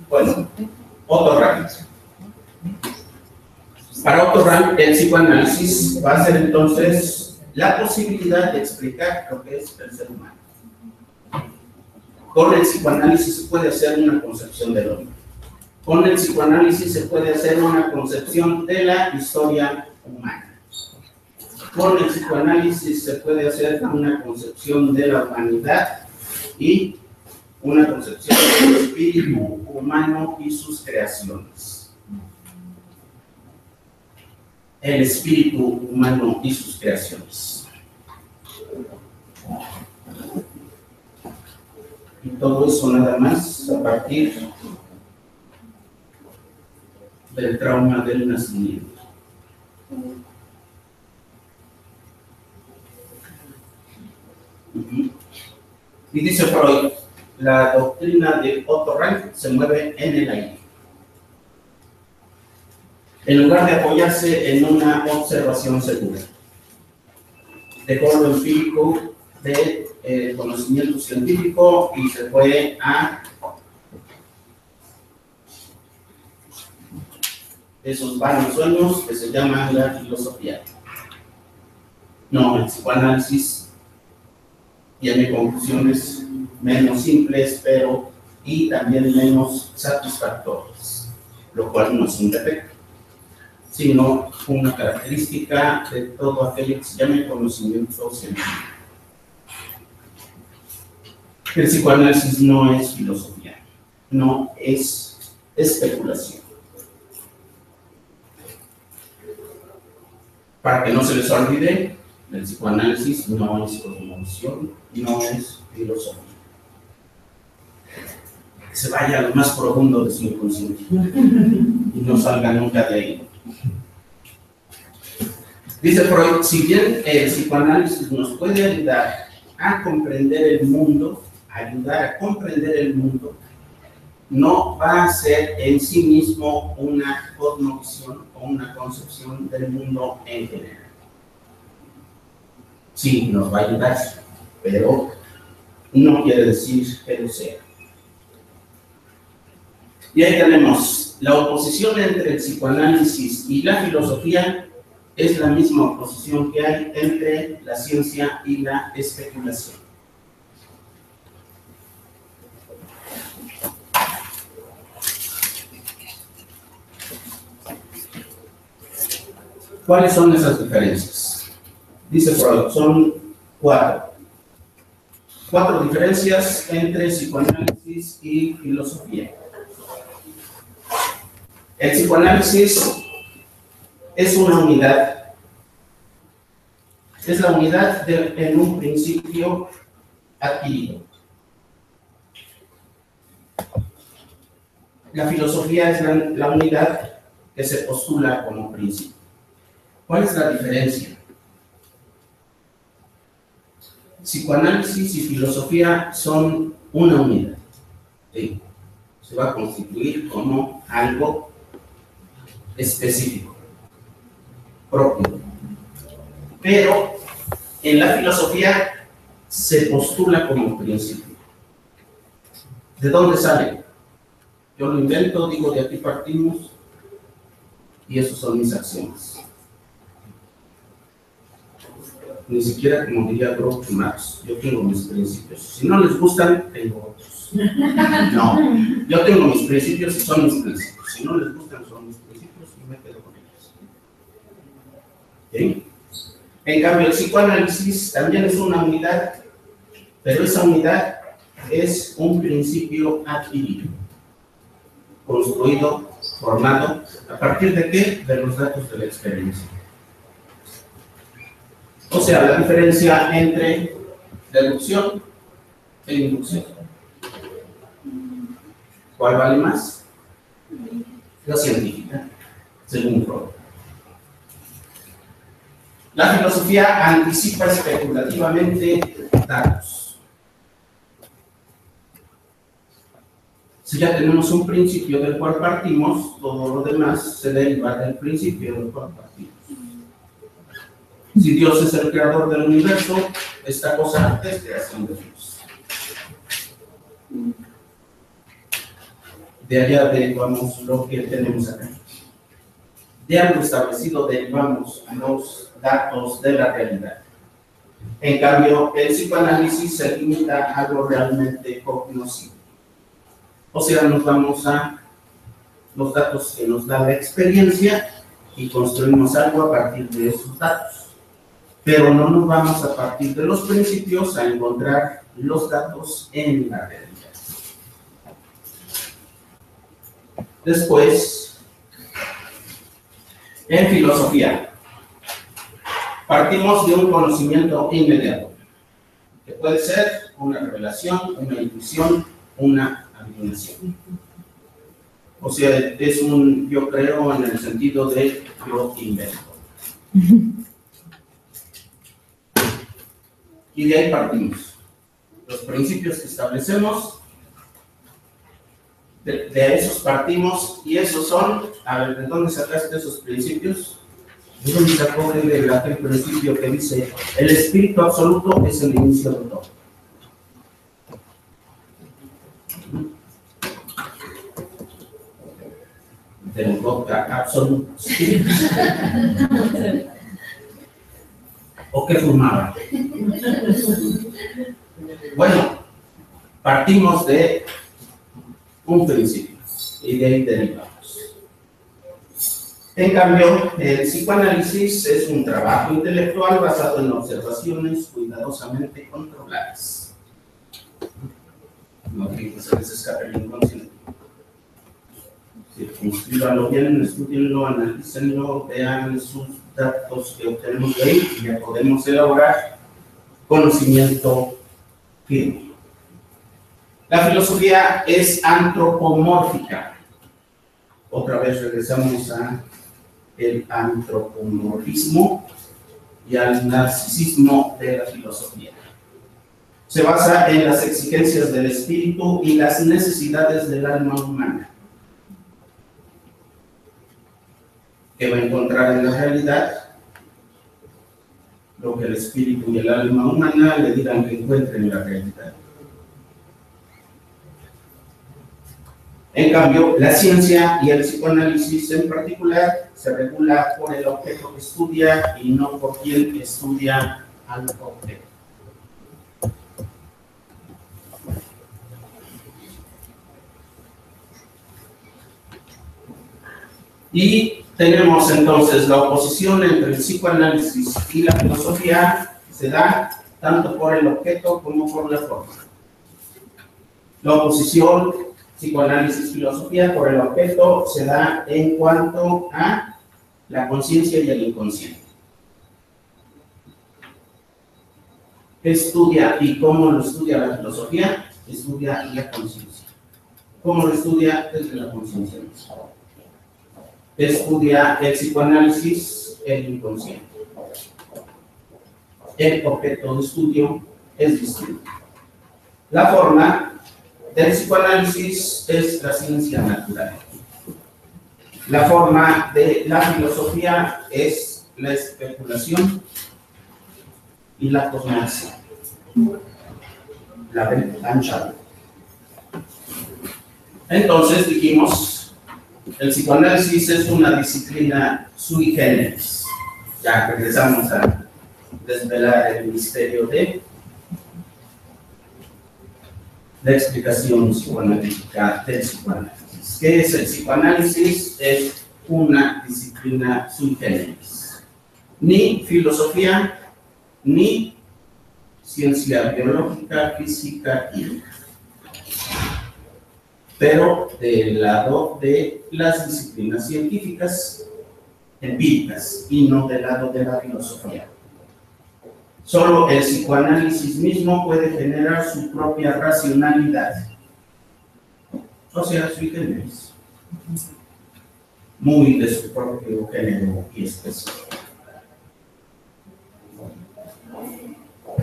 A: Bueno, Otto Rank. Para Otto Rank, el psicoanálisis va a ser entonces la posibilidad de explicar lo que es el ser humano. Con el psicoanálisis se puede hacer una concepción del hombre. Con el psicoanálisis se puede hacer una concepción de la historia humana. Con el psicoanálisis se puede hacer una concepción de la humanidad y una concepción del espíritu humano y sus creaciones. El espíritu humano y sus creaciones. Y todo eso nada más a partir del trauma del nacimiento. Y dice Freud, la doctrina de Otto Rank se mueve en el aire. En lugar de apoyarse en una observación segura, dejó lo empírico de conocimiento científico y se fue a esos vanos sueños que se llaman la filosofía. No, el psicoanálisis tiene conclusiones menos simples, pero y también menos satisfactorias, lo cual no es un defecto, sino una característica de todo aquello que se llama conocimiento científico. El psicoanálisis no es filosofía, no es especulación. Para que no se les olvide, el psicoanálisis no es cosmovisión, no es filosofía. Que se vaya a lo más profundo de su inconsciente y no salga nunca de ahí. Dice Freud, si bien el psicoanálisis nos puede ayudar a comprender el mundo, no va a ser en sí mismo una cosmovisión o una concepción del mundo en general. Sí, nos va a ayudar, pero no quiere decir que lo sea. Y ahí tenemos la oposición entre el psicoanálisis y la filosofía. Es la misma oposición que hay entre la ciencia y la especulación. ¿Cuáles son esas diferencias? Dice Freud, son 4. 4 diferencias entre psicoanálisis y filosofía. El psicoanálisis es una unidad. Es la unidad en un principio adquirido. La filosofía es la unidad que se postula como principio. ¿Cuál es la diferencia? psicoanálisis y filosofía son una unidad. ¿Sí? Se va a constituir como algo específico, propio. Pero en la filosofía se postula como principio. ¿De dónde sale? Yo lo invento, digo de aquí partimos, y esos son mis acciones. Ni siquiera, como diría Groucho Marx, yo tengo mis principios. Si no les gustan, tengo otros. No, yo tengo mis principios y son mis principios. Si no les gustan, son mis principios y me quedo con ellos. ¿Sí? En cambio, el psicoanálisis también es una unidad, pero esa unidad es un principio adquirido, construido, formado, ¿a partir de qué? De los datos de la experiencia. O sea, la diferencia entre deducción e inducción. ¿Cuál vale más? La científica, según Freud. La filosofía anticipa especulativamente datos. Si ya tenemos un principio del cual partimos, todo lo demás se deriva del principio del cual partimos. Si Dios es el creador del universo, esta cosa es creación de Dios. De allá derivamos lo que tenemos acá. De algo establecido derivamos los datos de la realidad. En cambio, el psicoanálisis se limita a algo realmente cognoscible. O sea, nos vamos a los datos que nos da la experiencia y construimos algo a partir de esos datos. Pero no nos vamos a partir de los principios a encontrar los datos en la realidad. Después, en filosofía, partimos de un conocimiento inmediato, que puede ser una revelación, una intuición, una adivinación. O sea, es un yo creo en el sentido de yo invento. Y de ahí partimos. Los principios que establecemos, de esos partimos, y esos son, a ver, ¿de dónde sacaste esos principios? ¿De dónde sacó aquel principio que dice, el espíritu absoluto es el inicio de todo? Del vodka absoluto. ¿O qué fumaba? Bueno, partimos de un principio y de ahí derivamos. En cambio, el psicoanálisis es un trabajo intelectual basado en observaciones cuidadosamente controladas. No que se les escape el inconsciente. Circunscríbanlo bien, estudienlo, analícenlo, vean sus datos que obtenemos de ahí y ya podemos elaborar conocimiento firme. La filosofía es antropomórfica. Otra vez regresamos a el antropomorfismo y al narcisismo de la filosofía. Se basa en las exigencias del espíritu y las necesidades del alma humana, que va a encontrar en la realidad lo que el espíritu y el alma humana le digan que encuentre en la realidad. En cambio, la ciencia y el psicoanálisis en particular se regula por el objeto que estudia y no por quien estudia al objeto. Y tenemos entonces la oposición entre el psicoanálisis y la filosofía, se da tanto por el objeto como por la forma. La oposición psicoanálisis, filosofía, por el objeto se da en cuanto a la conciencia y el inconsciente. ¿Qué estudia y cómo lo estudia la filosofía? Estudia la conciencia. ¿Cómo lo estudia? Desde la conciencia misma. Estudia el psicoanálisis, el inconsciente. El objeto de estudio es distinta. La forma del psicoanálisis es la ciencia natural. La forma de la filosofía es la especulación y la cosmovisión. La ancha. Entonces dijimos, el psicoanálisis es una disciplina sui generis. Ya regresamos a desvelar el misterio de la explicación psicoanalítica del psicoanálisis. ¿Qué es el psicoanálisis? Es una disciplina sui generis. Ni filosofía, ni ciencia biológica, física, química. Pero del lado de las disciplinas científicas, empíricas, y no del lado de la filosofía. Solo el psicoanálisis mismo puede generar su propia racionalidad. O sea, sui generis. Muy de su propio género y especie.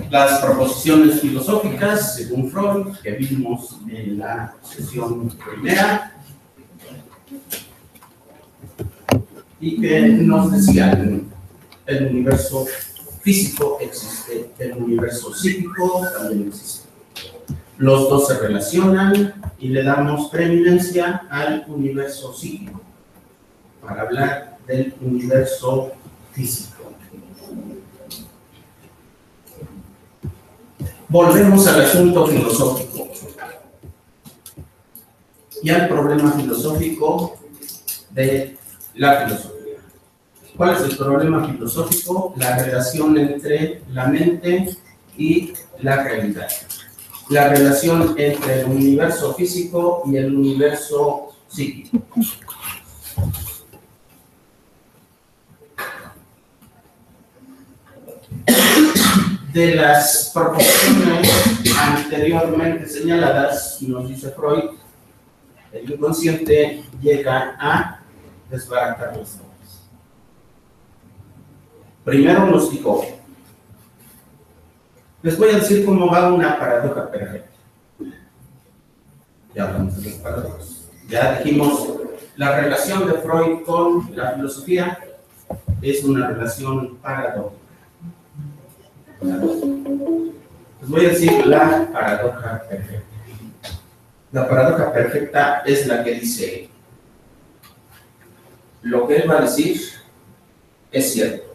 A: Las proposiciones filosóficas, según Freud, que vimos en la sesión primera, y que nos decían, el universo físico existe, el universo psíquico también existe. Los dos se relacionan y le damos preeminencia al universo psíquico para hablar del universo físico. Volvemos al asunto filosófico y al problema filosófico de la filosofía. ¿Cuál es el problema filosófico? La relación entre la mente y la realidad. La relación entre el universo físico y el universo psíquico. De las proposiciones anteriormente señaladas, nos dice Freud, el inconsciente llega a desbaratar las normas. Primero nos dijo, les voy a decir cómo va una paradoja perfecta. Ya hablamos de las paradojas. Ya dijimos, la relación de Freud con la filosofía es una relación paradójica. Les voy a decir la paradoja perfecta. La paradoja perfecta es la que dice, lo que él va a decir es cierto.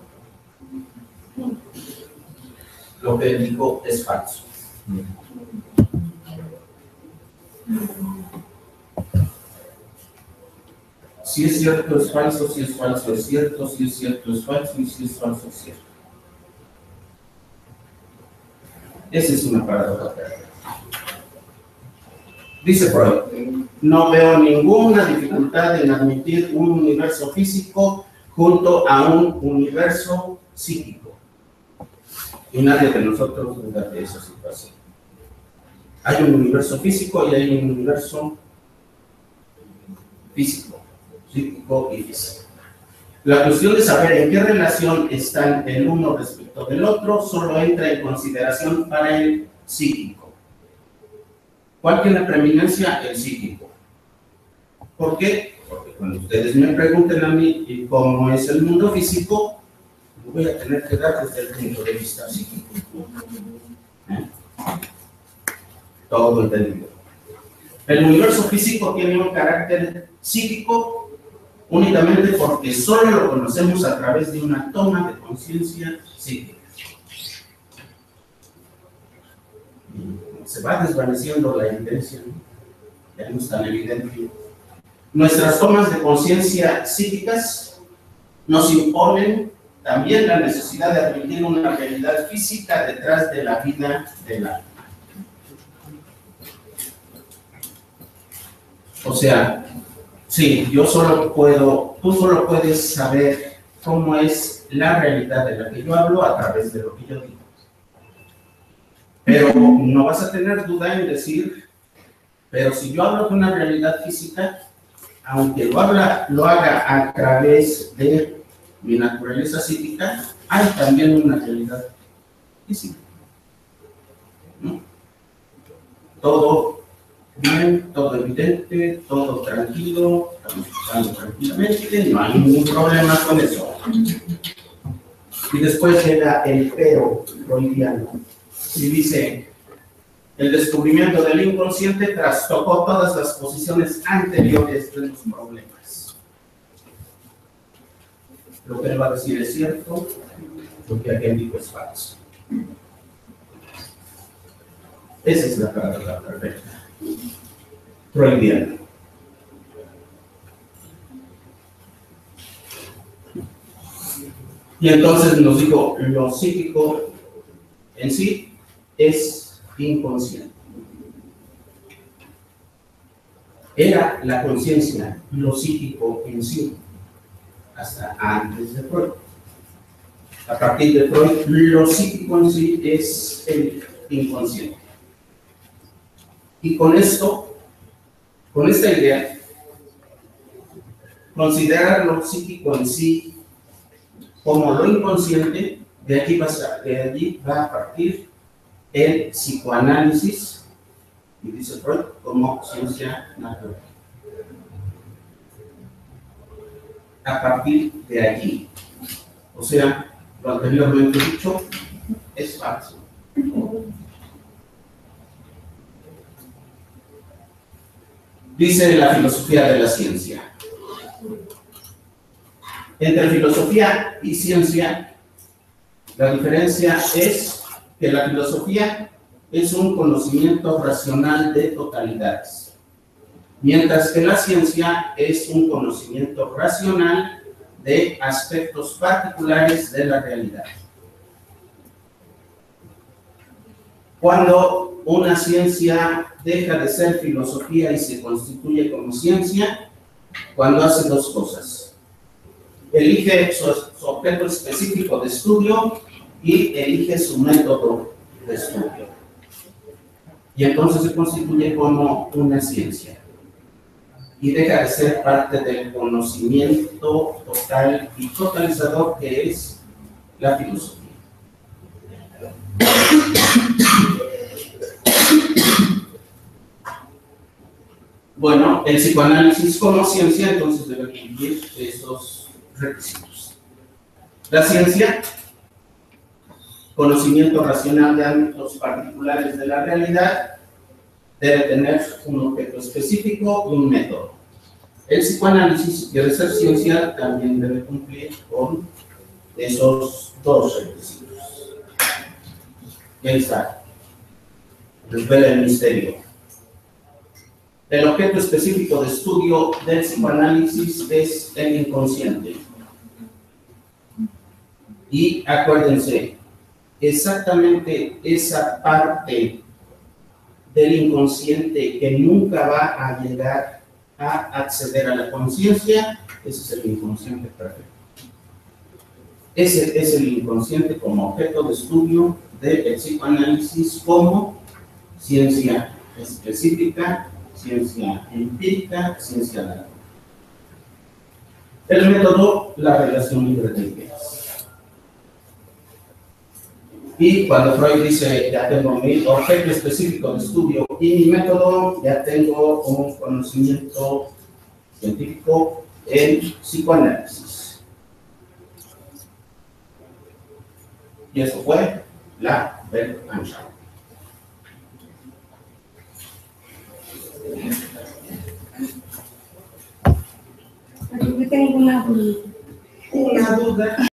A: Lo que él dijo es falso. Si es cierto es falso, si es falso es cierto, si es cierto es falso y si es falso es cierto. Esa es una paradoja perfecta. Dice Freud, no veo ninguna dificultad en admitir un universo físico junto a un universo psíquico. Y nadie de nosotros duda de esa situación. Hay un universo físico y hay un universo físico, psíquico y físico. La cuestión de saber en qué relación están el uno respecto del otro solo entra en consideración para el psíquico. ¿Cuál tiene preeminencia? El psíquico. ¿Por qué? Porque cuando ustedes me pregunten a mí cómo es el mundo físico, voy a tener que dar desde el punto de vista psíquico. Todo entendido. El universo físico tiene un carácter psíquico únicamente porque solo lo conocemos a través de una toma de conciencia psíquica. Se va desvaneciendo la evidencia, ya no es tan evidente. Nuestras tomas de conciencia psíquicas nos imponen también la necesidad de admitir una realidad física detrás de la vida del alma. O sea, sí, tú solo puedes saber cómo es la realidad de la que yo hablo a través de lo que yo digo. Pero no vas a tener duda en decir, pero si yo hablo de una realidad física, aunque lo haga a través de mi naturaleza psíquica, hay también una realidad física. todo bien, todo evidente, todo tranquilo, estamos jugando tranquilamente, no hay ningún problema con eso. Y después llega el pero freudiano y dice: el descubrimiento del inconsciente trastocó todas las posiciones anteriores de los problemas. Lo que él va a decir es cierto, lo que aquel dijo es falso. Esa es la palabra perfecta. Freudiana. Y entonces nos dijo, lo psíquico en sí es inconsciente. Era la conciencia lo psíquico en sí, hasta antes de Freud. A partir de Freud, lo psíquico en sí es el inconsciente. Y con esto, con esta idea, considerar lo psíquico en sí como lo inconsciente, de allí va a partir el psicoanálisis, y dice Freud, como ciencia natural. A partir de allí, o sea, lo anteriormente dicho es falso. Dice la filosofía de la ciencia. Entre filosofía y ciencia, la diferencia es que la filosofía es un conocimiento racional de totalidades, mientras que la ciencia es un conocimiento racional de aspectos particulares de la realidad. Cuando una ciencia deja de ser filosofía y se constituye como ciencia, cuando hace dos cosas: elige su objeto específico de estudio y elige su método de estudio. Y entonces se constituye como una ciencia y deja de ser parte del conocimiento total y totalizador que es la filosofía. Bueno, el psicoanálisis como ciencia entonces debe cumplir estos requisitos. La ciencia, conocimiento racional de ámbitos particulares de la realidad, debe tener un objeto específico y un método. El psicoanálisis, si quiere ser ciencia, también debe cumplir con esos dos requisitos. Y ahí está. Desvela el misterio. El objeto específico de estudio del psicoanálisis es el inconsciente. Y acuérdense, exactamente esa parte del inconsciente que nunca va a llegar a acceder a la conciencia, ese es el inconsciente perfecto. Ese es el inconsciente como objeto de estudio del psicoanálisis como ciencia específica, ciencia empírica, ciencia natural. El método, la relación libre de ideas. Y cuando Freud dice, ya tengo mi objeto específico de estudio y mi método, ya tengo un conocimiento científico en psicoanálisis. Y eso fue la Weltanschauung.
B: Yo tengo una duda.